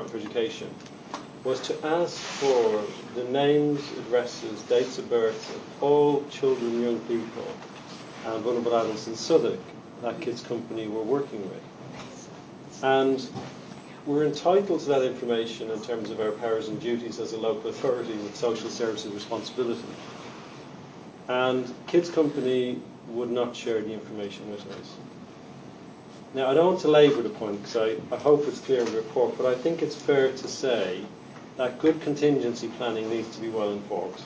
for Education was to ask for the names, addresses, dates of birth of all children, young people and vulnerable adults in Southwark that Kids Company were working with. And we're entitled to that information in terms of our powers and duties as a local authority with social services responsibility. And Kids Company would not share the information with us. Now, I don't want to labour the point because I hope it's clear in the report, but I think it's fair to say that good contingency planning needs to be well informed.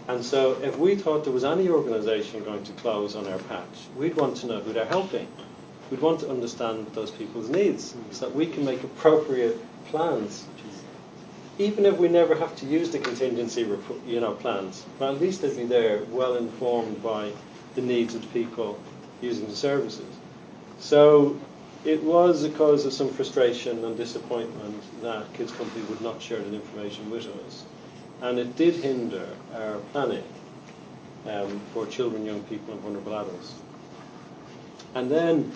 And so if we thought there was any organisation going to close on our patch, we'd want to know who they're helping. We'd want to understand those people's needs so that we can make appropriate plans. Even if we never have to use the contingency plans, but at least they'd be there well informed by the needs of the people using the services. So it was a cause of some frustration and disappointment that Kids Company would not share that information with us. And it did hinder our planning for children, young people and vulnerable adults. And then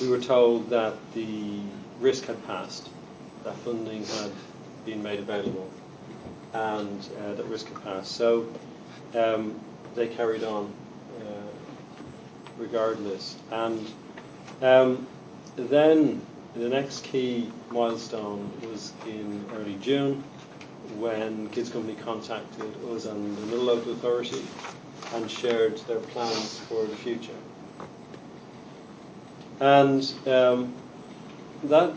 we were told that the risk had passed, that funding had been made available, and that risk had passed. So they carried on regardless. And then the next key milestone was in early June when Kids Company contacted us and the Middle Local Authority and shared their plans for the future. And that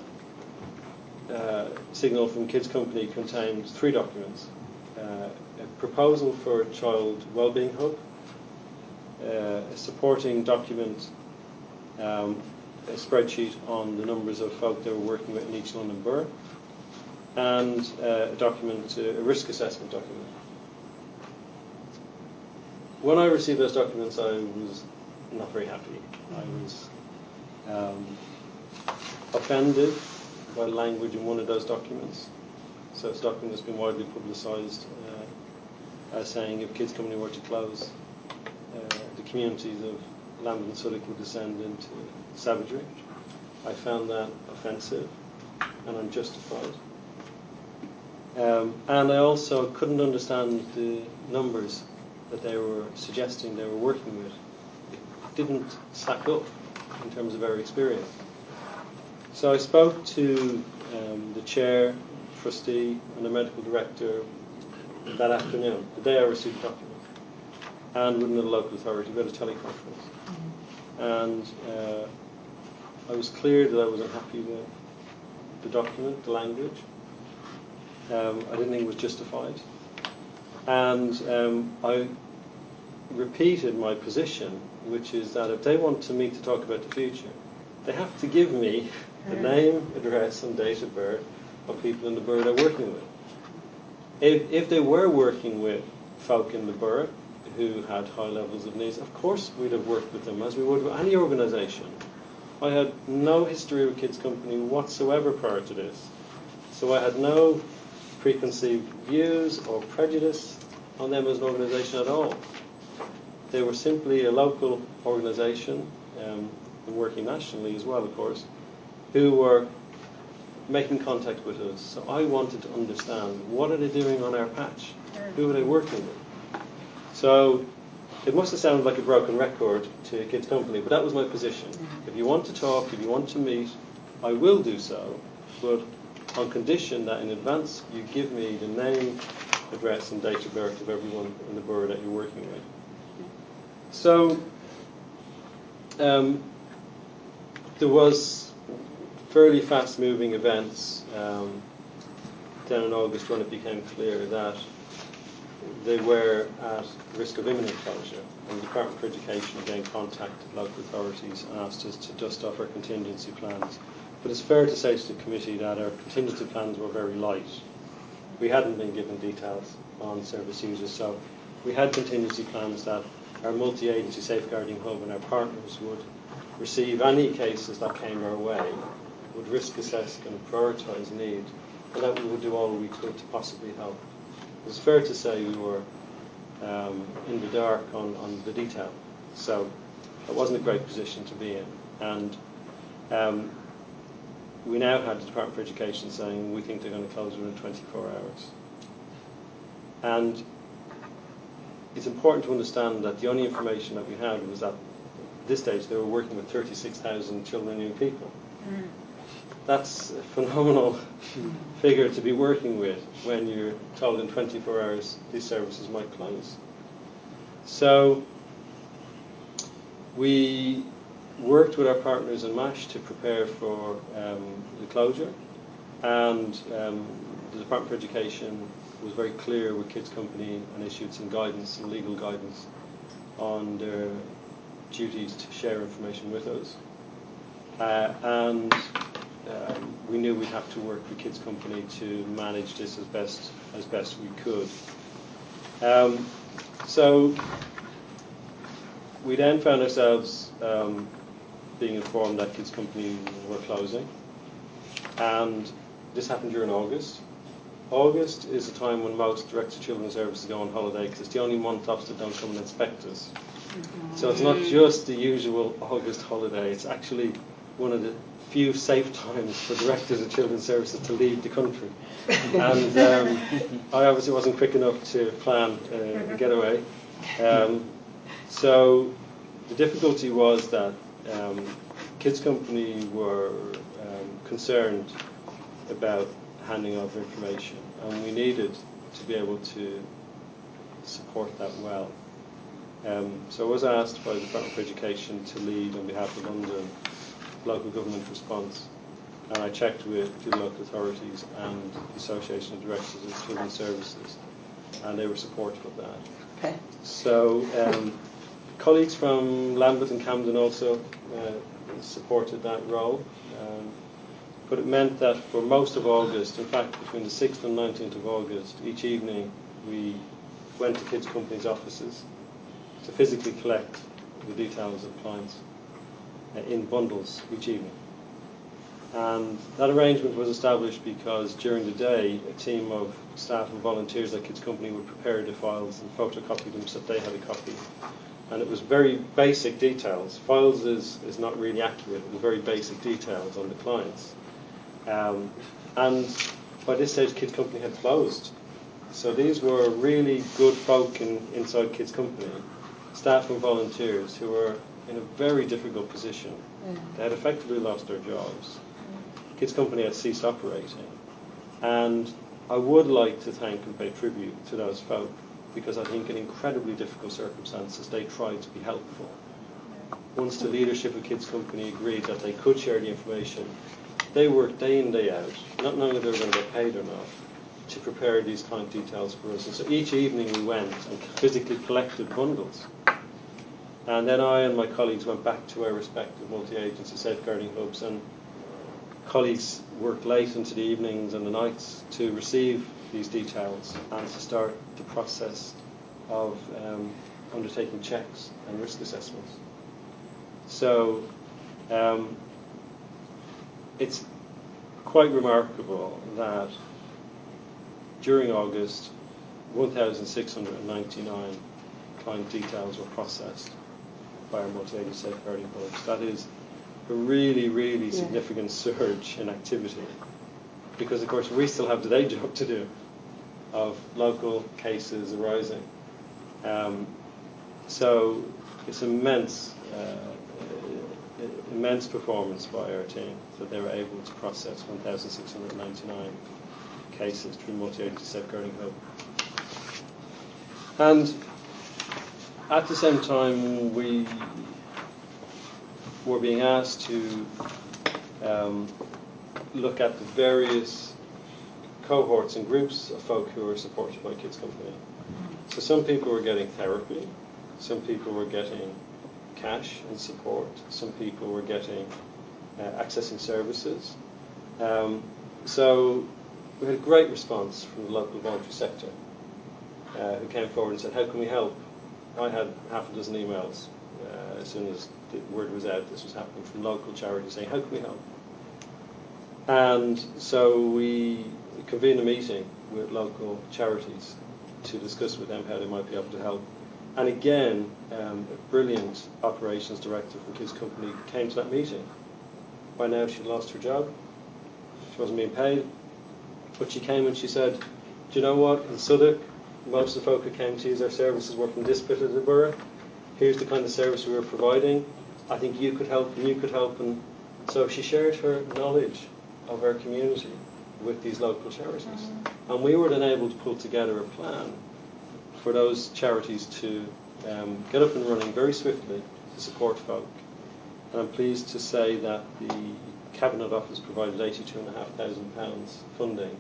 signal from Kids Company contained 3 documents. A proposal for a child wellbeing hub, a supporting document, a spreadsheet on the numbers of folk they were working with in each London borough, and a document, a risk assessment document. When I received those documents, I was not very happy. I was offended by language in one of those documents. So it's a document that's been widely publicised as saying if Kids Company were to close, the communities of Lambeth and Southwark would descend into savagery. I found that offensive and unjustified. And I also couldn't understand the numbers that they were suggesting they were working with. It didn't stack up in terms of our experience. So I spoke to the chair, trustee and the medical director that afternoon, the day I received the document, and within the local authority we had a teleconference. And I was clear that I was unhappy with the document, the language. I didn't think it was justified. And I repeated my position, which is that if they want me to talk about the future, they have to give me the name, address and date of birth of people in the borough they're working with. If they were working with folk in the borough who had high levels of needs, of course we'd have worked with them as we would with any organisation. I had no history with Kids Company whatsoever prior to this, so I had no preconceived views or prejudice on them as an organisation at all. They were simply a local organisation, and working nationally as well, of course, who were making contact with us. So I wanted to understand, what are they doing on our patch? Who are they working with? So it must have sounded like a broken record to Kids Company, but that was my position. If you want to talk, if you want to meet, I will do so, but on condition that in advance you give me the name, address and date of birth of everyone in the borough that you're working with. So there was fairly fast-moving events down in August when it became clear that they were at risk of imminent closure, and the Department for Education again contacted local authorities and asked us to dust off our contingency plans. But it's fair to say to the committee that our contingency plans were very light. We hadn't been given details on service users, so we had contingency plans that our multi-agency safeguarding hub and our partners would receive any cases that came our way, would risk assess and prioritise need, and that we would do all we could to possibly help. It's fair to say we were in the dark on the detail, so it wasn't a great position to be in. And we now had the Department for Education saying we think they're going to close within 24 hours. And it's important to understand that the only information that we had was that at this stage they were working with 36,000 children and young people. Mm. That's a phenomenal figure to be working with when you're told in 24 hours these services might close. So we worked with our partners in MASH to prepare for the closure, and the Department for Education was very clear with Kids Company and issued some guidance, some legal guidance on their duties to share information with us. And we knew we'd have to work with Kids Company to manage this as best we could. So we then found ourselves being informed that Kids Company were closing, and this happened during August. August is a time when most direct-to-children services go on holiday because it's the only month Ofsted don't come and inspect us. Mm-hmm. So it's not just the usual August holiday, it's actually one of the few safe times for directors of children's services to leave the country. And I obviously wasn't quick enough to plan a getaway. So the difficulty was that Kids Company were concerned about handing over information, and we needed to be able to support that well. So I was asked by the Department for Education to lead on behalf of London local government response, and I checked with the local authorities and the Association of Directors of Children's Services, and they were supportive of that. Okay. So colleagues from Lambeth and Camden also supported that role, but it meant that for most of August, in fact between the 6th and 19th of August, each evening we went to Kids Company's offices to physically collect the details of clients in bundles each evening. And that arrangement was established because during the day a team of staff and volunteers at Kids Company would prepare the files and photocopy them so that they had a copy. And it was very basic details. Files is not really accurate, it was very basic details on the clients. And by this stage Kids Company had closed. So these were really good folk inside Kids Company, staff and volunteers who were in a very difficult position. They had effectively lost their jobs. Kids Company had ceased operating. And I would like to thank and pay tribute to those folk, because I think in incredibly difficult circumstances they tried to be helpful. Once the leadership of Kids Company agreed that they could share the information, they worked day in, day out, not knowing if they were going to get paid or not, to prepare these client details for us. And so each evening we went and physically collected bundles. And then I and my colleagues went back to our respective multi-agency safeguarding hubs, and colleagues worked late into the evenings and the nights to receive these details and to start the process of undertaking checks and risk assessments. So it's quite remarkable that during August 1,699 client details were processed by our multi-agency safeguarding hubs. That is a really, really significant surge in activity, because of course we still have the day job to do of local cases arising. So it's immense performance by our team that they were able to process 1,699 cases through multi-agency safeguarding hub. And at the same time we were being asked to look at the various cohorts and groups of folk who were supported by Kids Company. So some people were getting therapy, some people were getting cash and support, some people were getting accessing services. So we had a great response from the local voluntary sector who came forward and said, how can we help? I had half a dozen emails as soon as the word was out this was happening from local charities saying, how can we help? And so we convened a meeting with local charities to discuss with them how they might be able to help. And again, a brilliant operations director from Kids Company came to that meeting. By now she'd lost her job, She wasn't being paid, but she came and she said, "Do you know what? In Southwark, most of the folk who came to use our services were from this bit of the borough. Here's the kind of service we were providing. I think you could help and you could help." And so she shared her knowledge of our community with these local charities. And we were then able to pull together a plan for those charities to get up and running very swiftly to support folk. And I'm pleased to say that the Cabinet Office provided £82,500 funding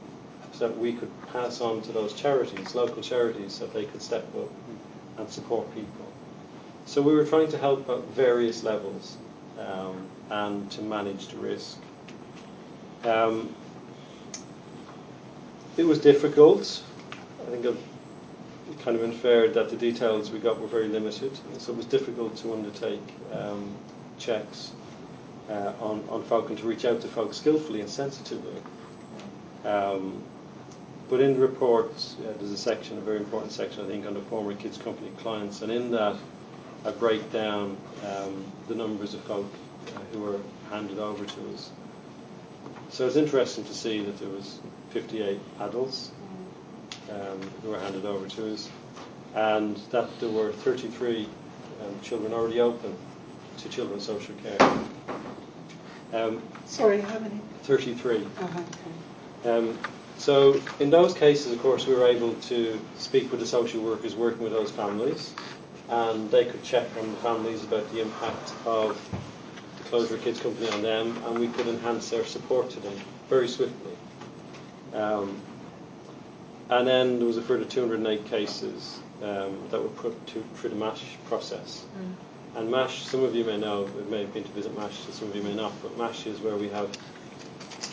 so that we could pass on to those charities, local charities, so that they could step up and support people. So we were trying to help at various levels and to manage the risk. It was difficult. I think I've kind of inferred that the details we got were very limited, so it was difficult to undertake checks on folk and to reach out to folk skillfully and sensitively. But in the report, there's a section, a very important section, I think, on the former Kids Company clients, and in that I break down the numbers of folk who were handed over to us. So it's interesting to see that there was 58 adults who were handed over to us, and that there were 33 children already open to children's social care. Sorry, how many? 33. Okay. So in those cases, of course, we were able to speak with the social workers working with those families, and they could check on the families about the impact of the closure of Kids Company on them, and we could enhance their support to them very swiftly. And then there was a further 208 cases that were put through the MASH process. And MASH, some of you may know, it may have been to visit MASH, so some of you may not, but MASH is where we have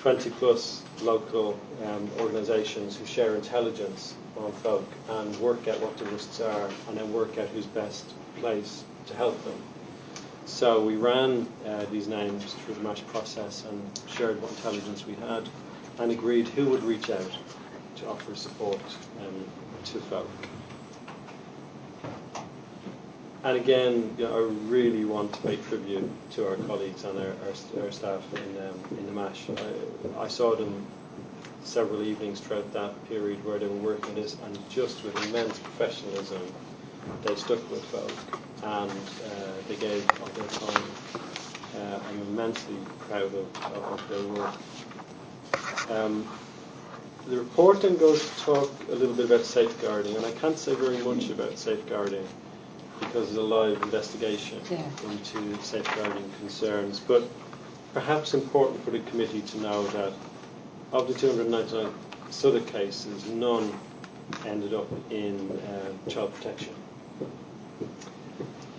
20 plus local organisations who share intelligence on folk and work out what the risks are and then work out who's best placed to help them. So we ran these names through the MASH process and shared what intelligence we had and agreed who would reach out to offer support to folk. And again, I really want to pay tribute to our colleagues and our staff in the MASH. I saw them several evenings throughout that period where they were working this, and just with immense professionalism, they stuck with folk and they gave of their time. I'm immensely proud of their work. The report then goes to talk a little bit about safeguarding, and I can't say very much about safeguarding because there's a live investigation into safeguarding concerns. But perhaps important for the committee to know that of the 299 Southwark cases, none ended up in child protection.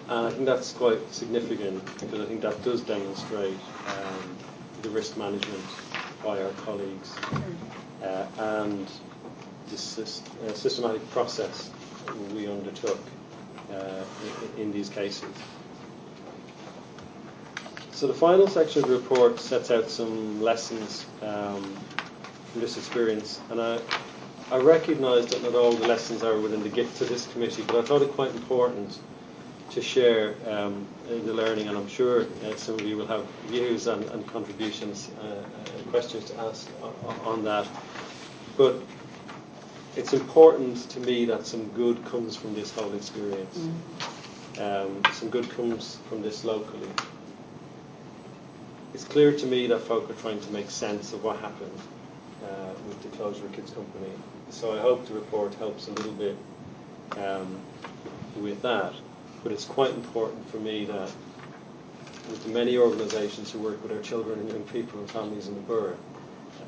And I think that's quite significant because I think that does demonstrate the risk management by our colleagues and the systematic process we undertook in these cases. So the final section of the report sets out some lessons from this experience, and I recognise that not all the lessons are within the gift of this committee, but I thought it quite important to share the learning, and I'm sure some of you will have views and contributions, questions to ask on that. But it's important to me that some good comes from this whole experience. Some good comes from this locally. It's clear to me that folk are trying to make sense of what happened with the closure of Kids Company. So I hope the report helps a little bit with that. But it's quite important for me that with the many organisations who work with our children and young people and families in the borough,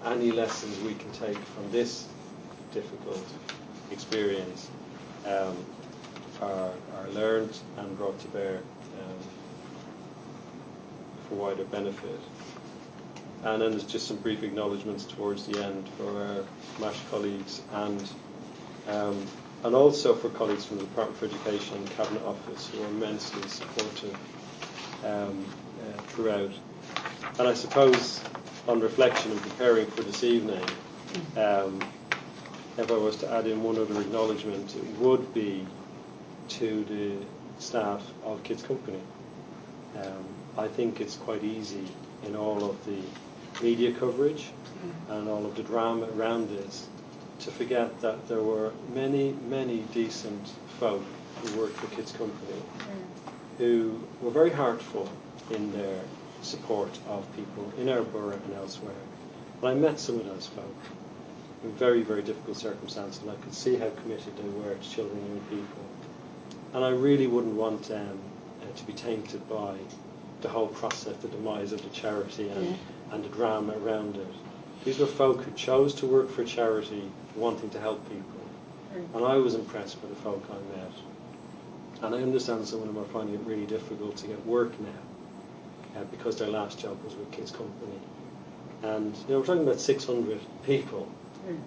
any lessons we can take from this difficult experience are learned and brought to bear for wider benefit. And then there's just some brief acknowledgements towards the end for our MASH colleagues and also for colleagues from the Department for Education and Cabinet Office who are immensely supportive throughout. And I suppose on reflection and preparing for this evening, if I was to add in one other acknowledgement, it would be to the staff of Kids Company. I think it's quite easy in all of the media coverage and all of the drama around this, to forget that there were many, many decent folk who worked for Kids Company who were very heartful in their support of people in our borough and elsewhere. And I met some of those folk in very, very difficult circumstances, and I could see how committed they were to children and young people. And I really wouldn't want them to be tainted by the whole process, the demise of the charity and the drama around it. These were folk who chose to work for charity, wanting to help people. And I was impressed by the folk I met. And I understand some of them are finding it really difficult to get work now because their last job was with Kids Company. And we're talking about 600 people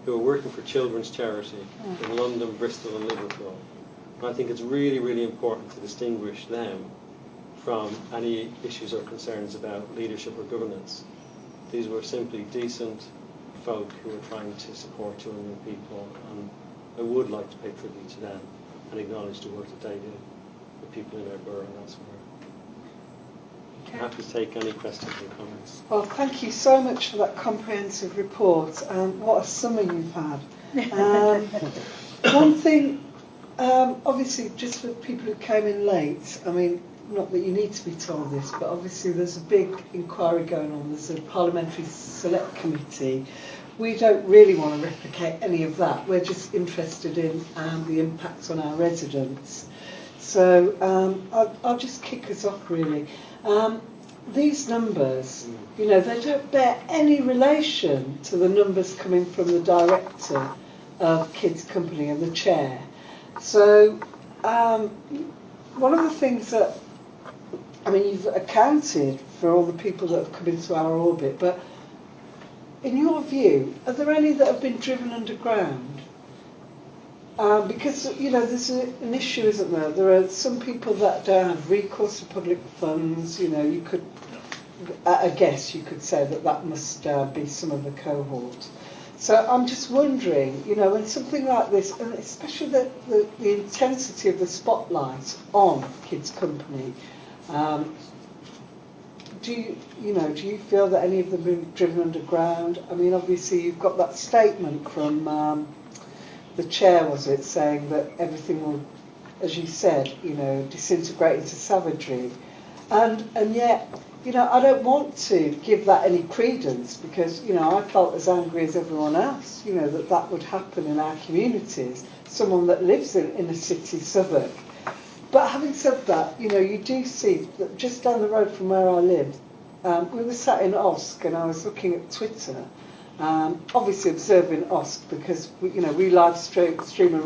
who are working for children's charity in London, Bristol and Liverpool. And I think it's really, really important to distinguish them from any issues or concerns about leadership or governance. These were simply decent folk who were trying to support children and people, and I would like to pay tribute to them and acknowledge the work that they did with people in our borough and elsewhere. I'm happy to take any questions or comments. Well, thank you so much for that comprehensive report, and what a summer you've had. One thing, obviously, just for people who came in late, I mean, not that you need to be told this, but obviously there's a big inquiry going on. There's a parliamentary select committee. We don't really want to replicate any of that. We're just interested in the impacts on our residents. So I'll just kick us off, really. These numbers, they don't bear any relation to the numbers coming from the director of Kids Company and the chair. So one of the things that, you've accounted for all the people that have come into our orbit, but in your view, are there any that have been driven underground? Because, there's an issue, isn't there? There are some people that don't have recourse to public funds. You could, I guess you could say that must be some of the cohort. So I'm just wondering, when something like this, and especially the intensity of the spotlight on Kids Company, do you feel that any of them have been driven underground? I mean, obviously you've got that statement from the chair, was it, saying that everything will, as you said, disintegrate into savagery, and yet, I don't want to give that any credence, because I felt as angry as everyone else, that would happen in our communities. Someone that lives in a city, Southwark. But having said that, you do see that just down the road from where I live, we were sat in Osk, and I was looking at Twitter, obviously observing Osk, because we live stream and